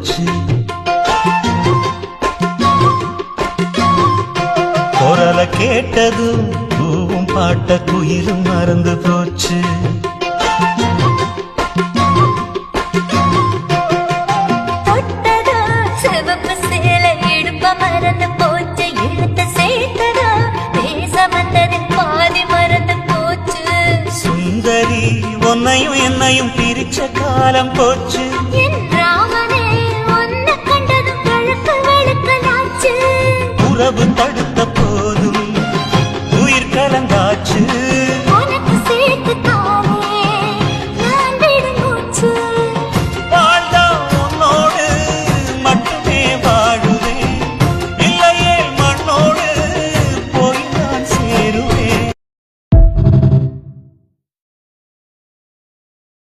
போச்சு. குரல கேட்டதும் பூவும் பாட்ட குயிலும் மறந்து போச்சு. சுந்தரி உன்னையும் என்னையும் பிரிச்ச காலம் போச்சு. உறவு தடுத்த போதும் உயிர் கலந்தாச்சு.